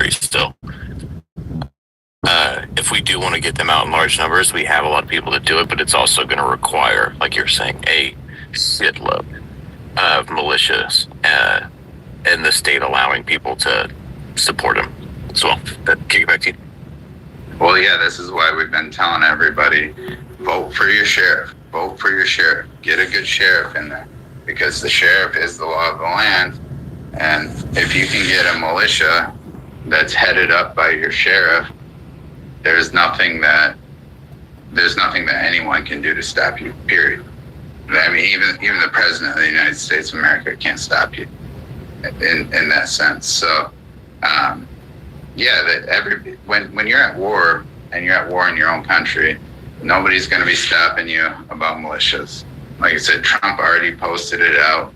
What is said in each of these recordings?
country still. If we do want to get them out in large numbers, we have a lot of people to do it, but it's also going to require, like you're saying, a shitload of militias in the state allowing people to support them as well. Kick it back to you. Well, yeah, this is why we've been telling everybody, vote for your sheriff. Vote for your sheriff. Get a good sheriff in there, because the sheriff is the law of the land. And if you can get a militia that's headed up by your sheriff, there's nothing that anyone can do to stop you, period. I mean, even the president of the United States of America can't stop you in that sense. So, when you're at war and you're at war in your own country, nobody's going to be stopping you about militias. Like I said, Trump already posted it out.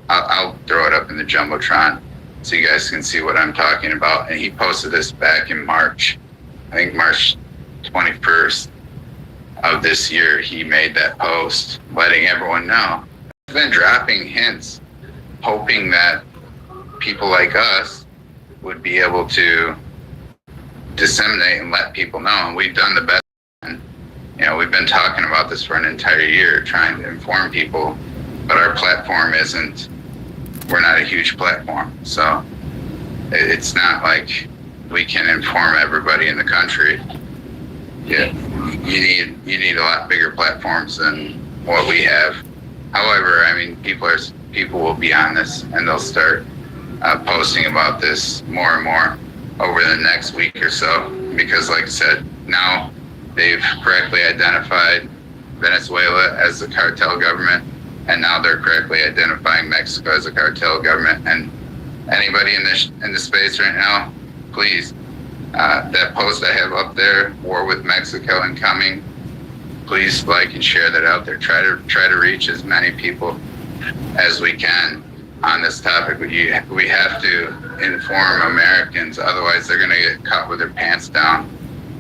I'll throw it up in the Jumbotron so you guys can see what I'm talking about. And he posted this back in March. I think March 21st of this year, he made that post letting everyone know. He's been dropping hints, hoping that people like us would be able to disseminate and let people know. And we've done the best. We've been talking about this for an entire year, trying to inform people, but our platform we're not a huge platform. So it's not like we can inform everybody in the country. Yeah, you need a lot bigger platforms than what we have. However, I mean, people will be on this, and they'll start posting about this more and more over the next week or so, because like I said, now they've correctly identified Venezuela as a cartel government, and now they're correctly identifying Mexico as a cartel government. And anybody in the space right now, please, that post I have up there, War with Mexico Incoming, please like and share that out there. Try to reach as many people as we can on this topic. We have to inform Americans, otherwise they're going to get caught with their pants down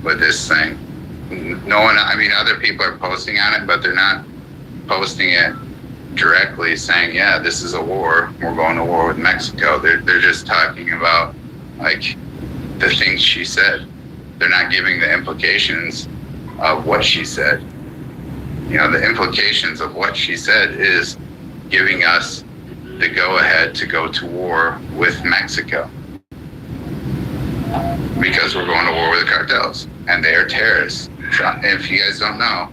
with this thing. Other people are posting on it, but they're not posting it directly saying, yeah, this is a war, we're going to war with Mexico. They're just talking about like the things she said. They're not giving the implications of what she said. The implications of what she said is giving us the go-ahead to go to war with Mexico, because we're going to war with the cartels, and they are terrorists. If you guys don't know,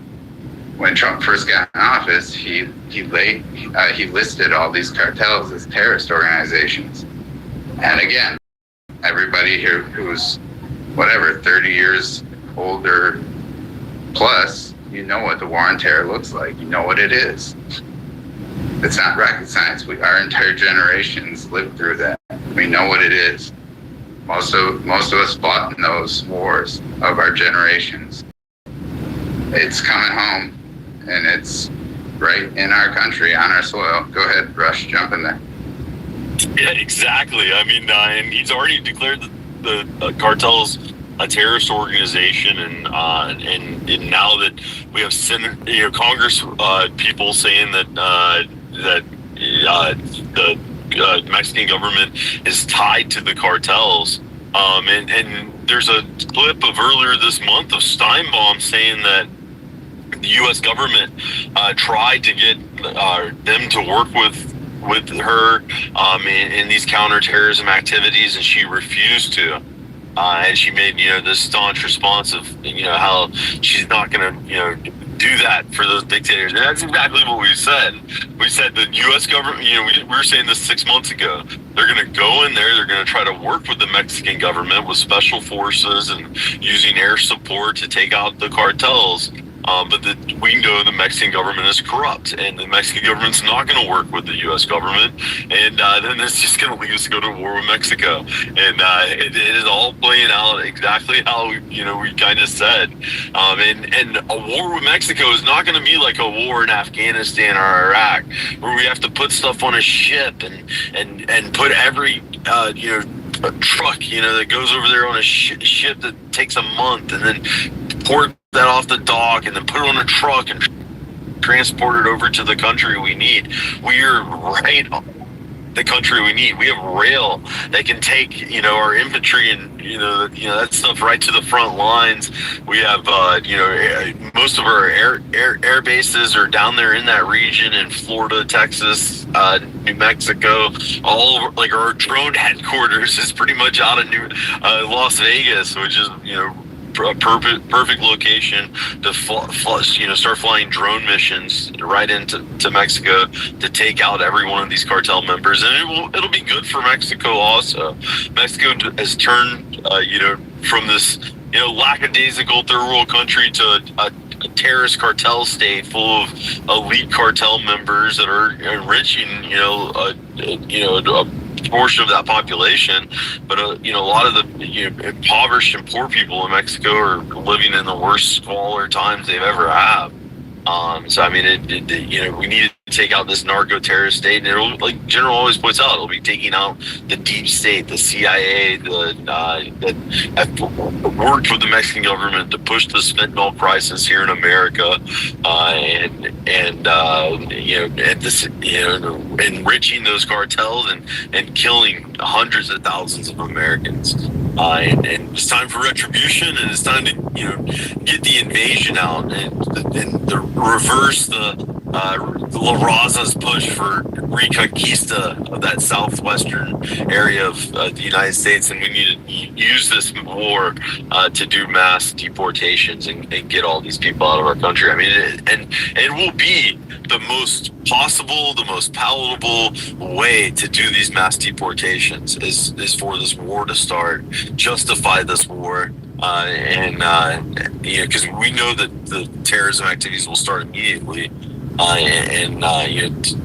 when Trump first got in office, he listed all these cartels as terrorist organizations. And again, everybody here who's 30 years older plus, you know what the war on terror looks like. You know what it is. It's not rocket science. Our entire generations lived through that. We know what it is. Most of us fought in those wars of our generations. It's coming home, and it's right in our country, on our soil. Go ahead, Rush, jump in there. Yeah, exactly. I mean, and he's already declared the cartels a terrorist organization, and now that we have Congress people saying that the Mexican government is tied to the cartels, and there's a clip of earlier this month of Steinbaum saying that the U.S. government tried to get them to work with her in these counterterrorism activities, and she refused to. And she made, this staunch response of, how she's not going to, do that for those dictators. And that's exactly what we said. We said the U.S. government, we were saying this 6 months ago. They're going to go in there. They're going to try to work with the Mexican government with special forces and using air support to take out the cartels. But we know the Mexican government is corrupt, and the Mexican government's not going to work with the U.S. government, and then it's just going to lead us to go to war with Mexico. And it is all playing out exactly how we kind of said. And a war with Mexico is not going to be like a war in Afghanistan or Iraq, where we have to put stuff on a ship and put every a truck that goes over there on a ship that takes a month, and then port that off the dock, and then put it on a truck and transport it over to the country we need. We are right the country we need. We have rail that can take, our infantry and, that stuff right to the front lines. We have, most of our air bases are down there in that region in Florida, Texas, New Mexico. All over, like our drone headquarters is pretty much out of Las Vegas, which is, a perfect location to start flying drone missions right into Mexico to take out every one of these cartel members, and it'll be good for Mexico also. Mexico has turned from this lackadaisical third world country to a terrorist cartel state full of elite cartel members that are enriching a portion of that population, but a lot of the impoverished and poor people in Mexico are living in the worst squalor times they've ever had. So I mean, we need to take out this narco terrorist state, and it'll, like General always points out, it'll be taking out the deep state, the CIA, that have worked with the Mexican government to push the fentanyl crisis here in America, enriching those cartels and killing hundreds of thousands of Americans. And it's time for retribution, and it's time to get the invasion out and reverse the La Raza's push for reconquista of that southwestern area of the United States, and we need to use this war to do mass deportations and get all these people out of our country. I mean, it will be the most possible, the most palatable way to do these mass deportations is for this war to start, justify this war. Because we know that the terrorism activities will start immediately,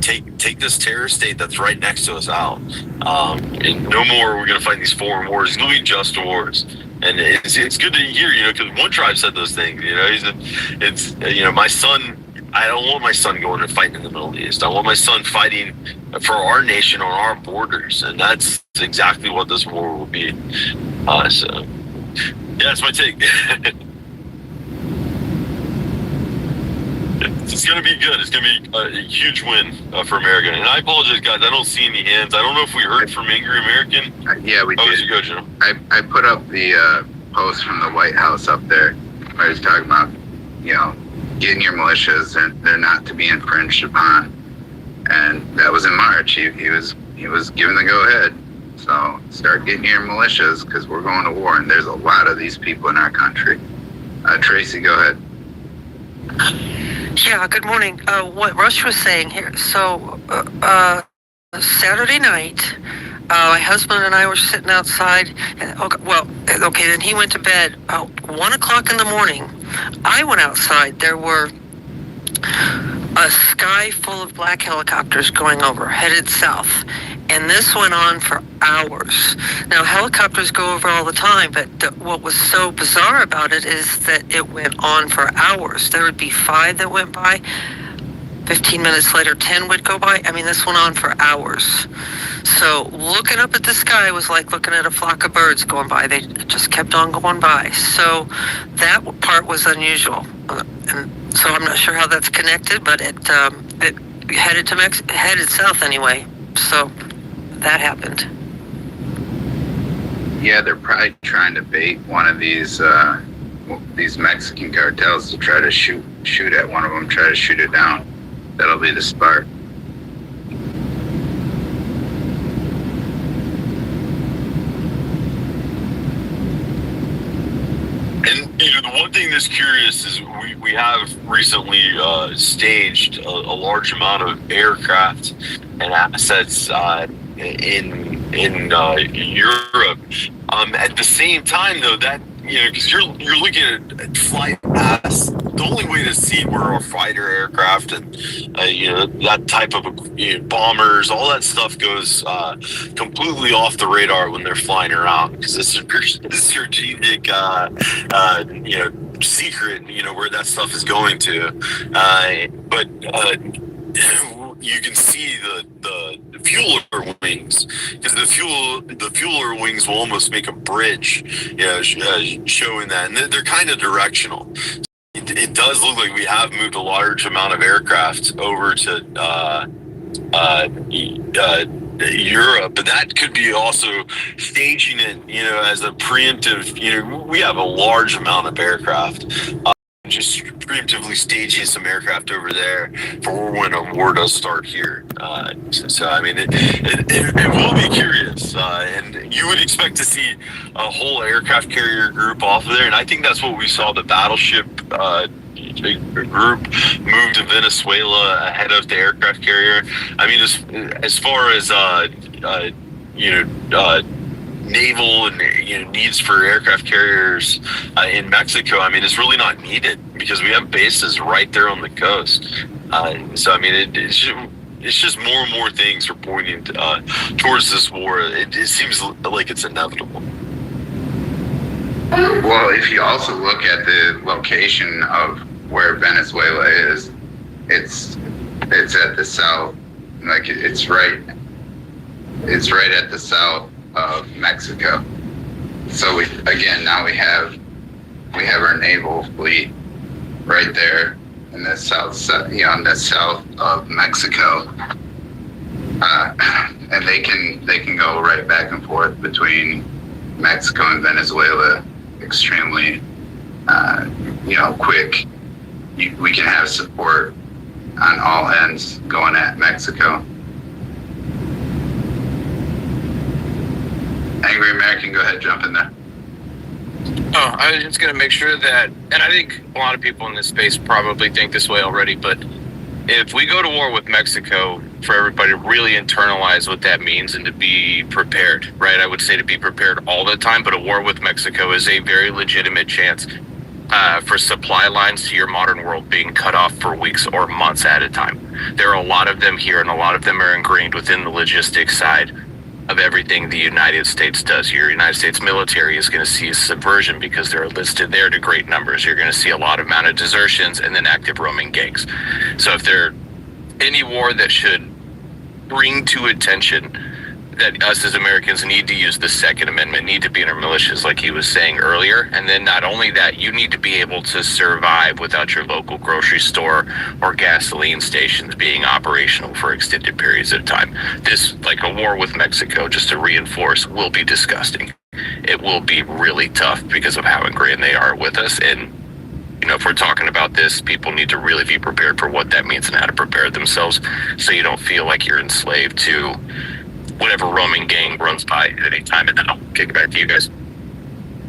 take this terrorist state that's right next to us out, and no more we're going to fight these foreign wars. It's going to be just wars, and it's good to hear, because one tribe said those things. He said, my son. I don't want my son going and fighting in the Middle East. I want my son fighting for our nation on our borders, and that's exactly what this war will be. So. Yeah, that's my take. It's going to be good. It's going to be a huge win for America. And I apologize, guys. I don't see any hands. I don't know if we heard from Angry American. Yeah, we did. You go, General. I put up the post from the White House up there where he's talking about, getting your militias, and they're not to be infringed upon. And that was in March. He was given the go-ahead. So start getting your militias, because we're going to war, and there's a lot of these people in our country. Tracy, go ahead. Yeah, good morning. What Rush was saying here. So Saturday night, my husband and I were sitting outside. Then he went to bed about 1 o'clock in the morning. I went outside. There were a sky full of black helicopters going over, headed south. And this went on for hours. Now, helicopters go over all the time, but what was so bizarre about it is that it went on for hours. There would be 5 that went by. 15 minutes later, 10 would go by. I mean, this went on for hours. So looking up at the sky was like looking at a flock of birds going by. They just kept on going by. So that part was unusual. And so I'm not sure how that's connected, but it headed headed south anyway. So that happened. Yeah, they're probably trying to bait one of these Mexican cartels to try to shoot at one of them, try to shoot it down. That'll be the spark. And the one thing that's curious is we have recently staged a large amount of aircraft and assets in Europe. At the same time, though, that because you're looking at flight paths. The only way to see where our fighter aircraft and that type of bombers, all that stuff goes completely off the radar when they're flying around, because it's a strategic secret where that stuff is going to. But you can see the fueler wings, because the fueler wings will almost make a bridge, showing that, and they're kind of directional. It does look like we have moved a large amount of aircraft over to Europe, but that could be also staging it, as a preemptive. We have a large amount of aircraft. Just preemptively staging some aircraft over there for when a war does start here. So I mean, it will be curious, and you would expect to see a whole aircraft carrier group off of there, and I think that's what we saw. The battleship group moved to Venezuela ahead of the aircraft carrier. I mean, as far as naval and needs for aircraft carriers in Mexico, I mean, it's really not needed because we have bases right there on the coast. So I mean, it's just more and more things are pointing towards this war. It seems like it's inevitable. Well, if you also look at the location of where Venezuela is, it's at the south, like it's right at the south of Mexico. So now we have our naval fleet right there in the south, in the south of Mexico, and they can go right back and forth between Mexico and Venezuela extremely, quick. We can have support on all ends going at Mexico. Angry American, go ahead, jump in there. Oh, I was just going to make sure that, and I think a lot of people in this space probably think this way already, but if we go to war with Mexico, for everybody to really internalize what that means and to be prepared, right? I would say to be prepared all the time, but a war with Mexico is a very legitimate chance for supply lines to your modern world being cut off for weeks or months at a time. There are a lot of them here, and a lot of them are ingrained within the logistics side of everything the United States does. Your United States military is going to see a subversion because they're listed there to great numbers. You're going to see a lot of amount of desertions and then active roaming gangs. So if there any war that should bring to attention that us as Americans need to use the Second Amendment, need to be in our militias, like he was saying earlier. And then not only that, you need to be able to survive without your local grocery store or gasoline stations being operational for extended periods of time. This, like a war with Mexico, just to reinforce, will be disgusting. It will be really tough because of how ingrained they are with us. And if we're talking about this, people need to really be prepared for what that means and how to prepare themselves so you don't feel like you're enslaved to whatever roaming gang runs by at any time. And then I'll kick it back to you guys.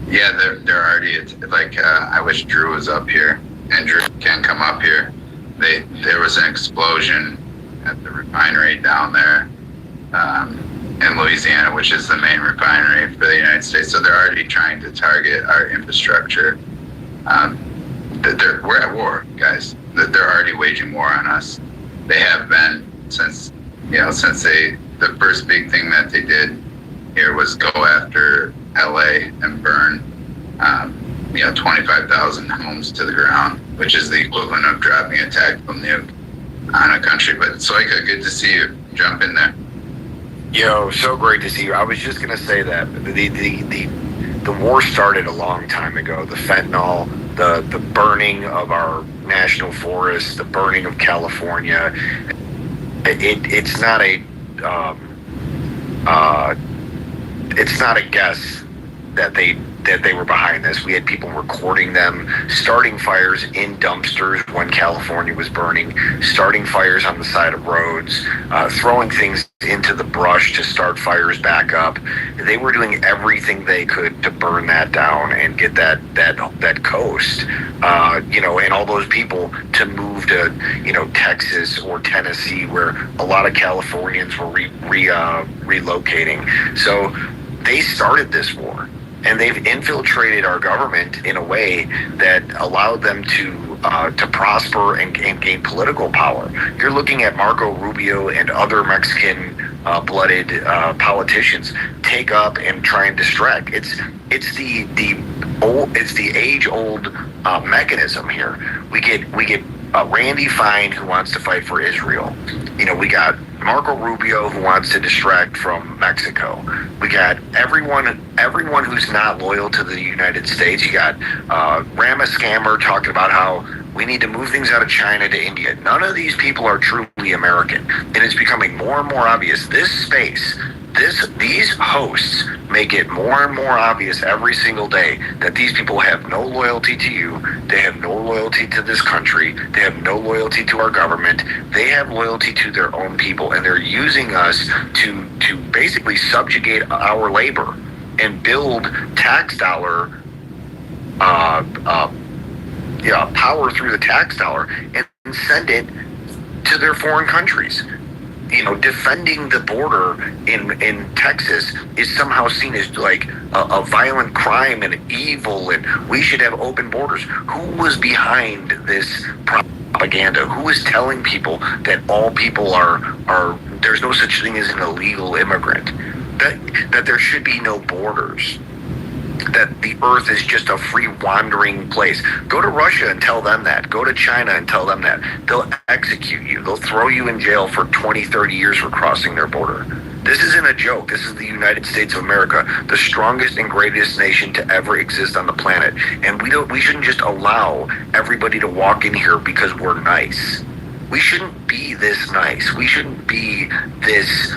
Yeah, they're already, like, I wish Drew was up here, and Drew can come up here. There was an explosion at the refinery down there in Louisiana, which is the main refinery for the United States. So they're already trying to target our infrastructure. We're at war, guys. They're already waging war on us. They have been since the first big thing that they did here was go after LA and burn 25,000 homes to the ground, which is the equivalent of dropping a tactical nuke on a country. But Soika, good to see you. Jump in there. Yo, so great to see you. I was just gonna say that the war started a long time ago. The fentanyl, the burning of our national forests, the burning of California. It's not a guess that they were behind this. We had people recording them, starting fires in dumpsters when California was burning, starting fires on the side of roads, throwing things into the brush to start fires back up. They were doing everything they could to burn that down and get that coast, and all those people to move to, Texas or Tennessee, where a lot of Californians were relocating. So they started this war. And they've infiltrated our government in a way that allowed them to prosper and gain political power. You're looking at Marco Rubio and other Mexican-blooded politicians take up and try and distract. It's the age-old mechanism here. We get Randy Fine, who wants to fight for Israel. We got Marco Rubio, who wants to distract from Mexico. We got everyone who's not loyal to the United States. You got Ramascammer talking about how We need to move things out of China to India. None of these people are truly American. And it's becoming more and more obvious. This space, these hosts make it more and more obvious every single day that these people have no loyalty to you. They have no loyalty to this country. They have no loyalty to our government. They have loyalty to their own people, and they're using us to basically subjugate our labor and build tax dollar power through the tax dollar and send it to their foreign countries. Defending the border in Texas is somehow seen as like a violent crime and evil, and we should have open borders. Who was behind this propaganda? Who is telling people that all people are there's no such thing as an illegal immigrant? That there should be no borders? That the earth is just a free wandering place. Go to Russia and tell them that. Go to China and tell them that. They'll execute you. They'll throw you in jail for 20, 30 years for crossing their border. This isn't a joke. This is the United States of America, the strongest and greatest nation to ever exist on the planet. And we shouldn't just allow everybody to walk in here because we're nice. We shouldn't be this nice. We shouldn't be this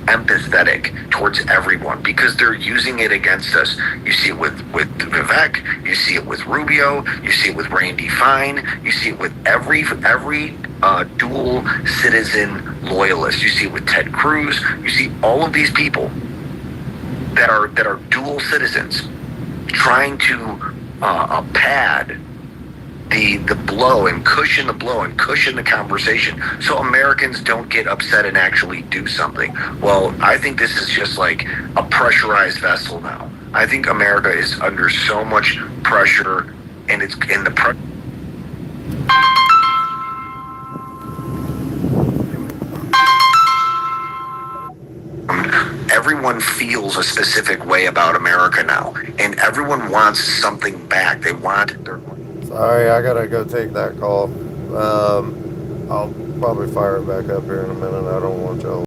empathetic towards everyone because they're using it against us. You see it with Vivek. You see it with Rubio. You see it with Randy Fine. You see it with every dual citizen loyalist. You see it with Ted Cruz. You see all of these people that are dual citizens trying to pad the blow and cushion the conversation so Americans don't get upset and actually do something. Well, I think this is just like a pressurized vessel now. I think America is under so much pressure, and it's in the everyone feels a specific way about America now, and everyone wants something back. They want their Sorry, I gotta go take that call. I'll probably fire it back up here in a minute. I don't want y'all